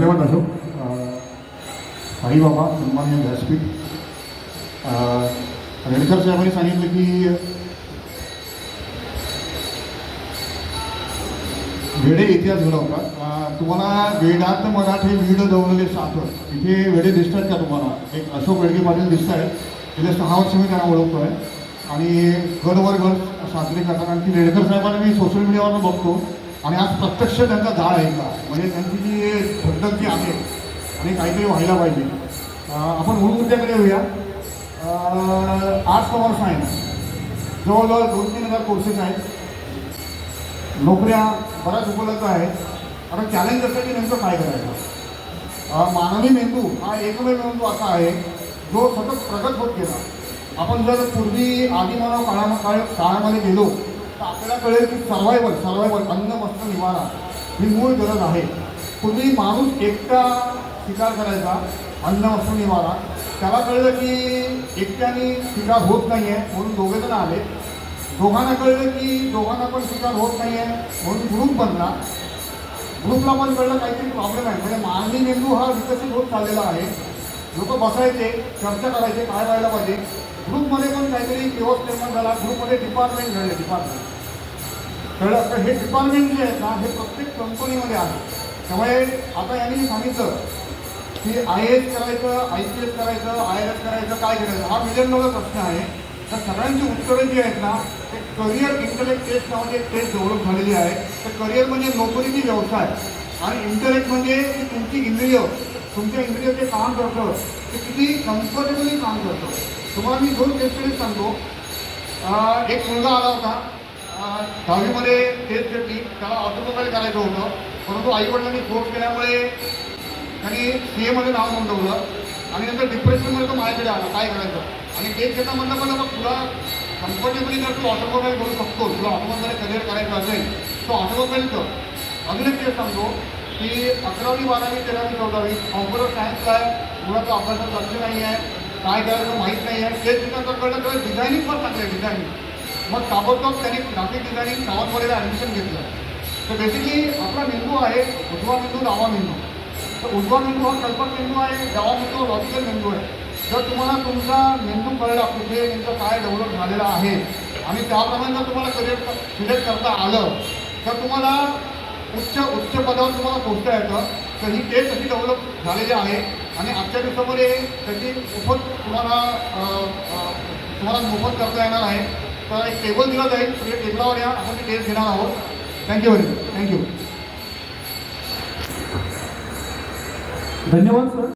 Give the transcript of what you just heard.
धन्यवाद अशोक. साईबाबा सन्मान्य व्यासपीठ. रेडकर साहेबांनी सांगितलं की वेडे इतिहास घडवतात. तुम्हाला वेडात मराठी वीड जवळले साखर इथे वेडे दिसतात का तुम्हाला? एक अशोक वेडगे पाटील दिसत आहे. गेल्या 6 वर्ष मी त्यांना ओळखतो आहे आणि गडवर गड साजरे करतात. आणि ती रेडकर साहेबांना मी सोशल मीडियावर बघतो आणि आज प्रत्यक्ष त्यांचा जाळ ऐकला. म्हणजे त्यांची जी पद्धत जी आहे आणि काहीतरी व्हायला पाहिजे. आपण मूळ मुद्द्याकडे येऊया. आर्ट्स कॉमर्स सायन्स जवळजवळ 2-3 हजार कोर्सेस आहेत. नोकऱ्या बऱ्याच उपलब्ध आहेत. आता चॅलेंज असं की नेमकं काय करायचं. मानवी मेंदू हा एकमेव मेंदू असा आहे जो सतत प्रगत होत गेला. आपण जर पूर्वी आदिमानव काळामध्ये गेलो तर आपल्याला कळेल की सर्वायवल अन्न वस्त्र निवारा ही मूळ गरज आहे. पूर्वी माणूस एकटा शिकार करायचा, अन्न वस्त्र निवारा. त्याला कळलं की एकट्याने शिकार होत नाही आहे म्हणून दोघेजण आले. दोघांना कळलं की दोघांना पण शिकार होत नाही आहे म्हणून ग्रुप बनला. ग्रुपला पण कळलं काहीतरी प्रॉब्लेम आहे. म्हणजे मानवी मेंदू हा विकसित होत चाललेला आहे. लोक बसायचे, चर्चा करायचे काय व्हायला पाहिजे. ग्रुपमध्ये पण काहीतरी केओस निर्माण झाला. ग्रुपमध्ये डिपार्टमेंट घडले. कळलं तर हे डिपार्टमेंट जे आहेत ना हे प्रत्येक कंपनीमध्ये आहे. त्यामुळे आता यांनी सांगितलं की IAS करायचं, IPS करायचं, IRS करायचं, काय करायचं हा $1,000,000 प्रश्न आहे. तर सगळ्यांची उत्तरं जी आहेत ना ते करिअर इंटलेक्ट टेस्ट नावाची एक टेस्ट डेव्हलप झालेली आहे. तर करिअर म्हणजे नोकरी की व्यवसाय आणि इंटलेक्ट म्हणजे की तुमची इंद्रिय, तुमच्या इंद्रिय जे काम करतं ते किती कम्फर्टेबली काम करतं. तुम्हाला मी 2 केस स्टडीज सांगतो. एक मुलगा आला होता 10वीमध्ये टेस्ट घेतली. त्याला ऑटोमोबाईल करायचं होतं परंतु आईवडिलांनी फोर्स केल्यामुळे त्यांनी CA मध्ये नाव नोंदवलं आणि नंतर डिप्रेशनमध्ये तो माझ्याकडे आला काय करायचं. आणि टेस्ट घेता म्हणलं पण मग तुला कम्फर्टेबली जर तू ऑटोमोबाईल करू शकतो, तुला ऑटोमोबाईल करिअर करायचं असेल तो ऑटोमोबाईल कर. अजून एक केस सांगतो की 11वी 12वी 13वी 14वी कॉम्प्युटर सायन्सला आहे. मुलाचं अभ्यासात लक्ष नाही आहे, काय करायचं माहीत नाही आहे. टेस्ट घेताना कळलं तर डिझायनिंग पण चांगलं आहे डिझायनिंग. मग ताबडतोब त्यांनी ग्राफिक डिझायनिंग सावंतवाडीला ॲडमिशन घेतलं. तर बेसिकली आपला मेंदू आहे उजवा मेंदू डावा मेंदू. तर उजवा मेंदू हा कल्पक मेंदू आहे, डावा मेंदू लॉजिकल मेंदू आहे. जर तुम्हाला तुमचा मेंदू कळला कुठे नेमकं काय डेव्हलप झालेलं आहे आणि त्याप्रमाणे जर तुम्हाला करिअर सिलेक्ट करता आलं तर तुम्हाला उच्च पदावर तुम्हाला पोहोचता येतं. तर ही टेस्ट अशी डेव्हलप झालेली आहे आणि आजच्या दिवसामध्ये त्याची मोफत तुम्हाला मोफत करता येणार आहे. तर एक टेबल दिला जाईल. म्हणजे टेबलावर या, आपण ती टेस्ट घेणार आहोत. Thank you very much. थँक्यू. धन्यवाद सर.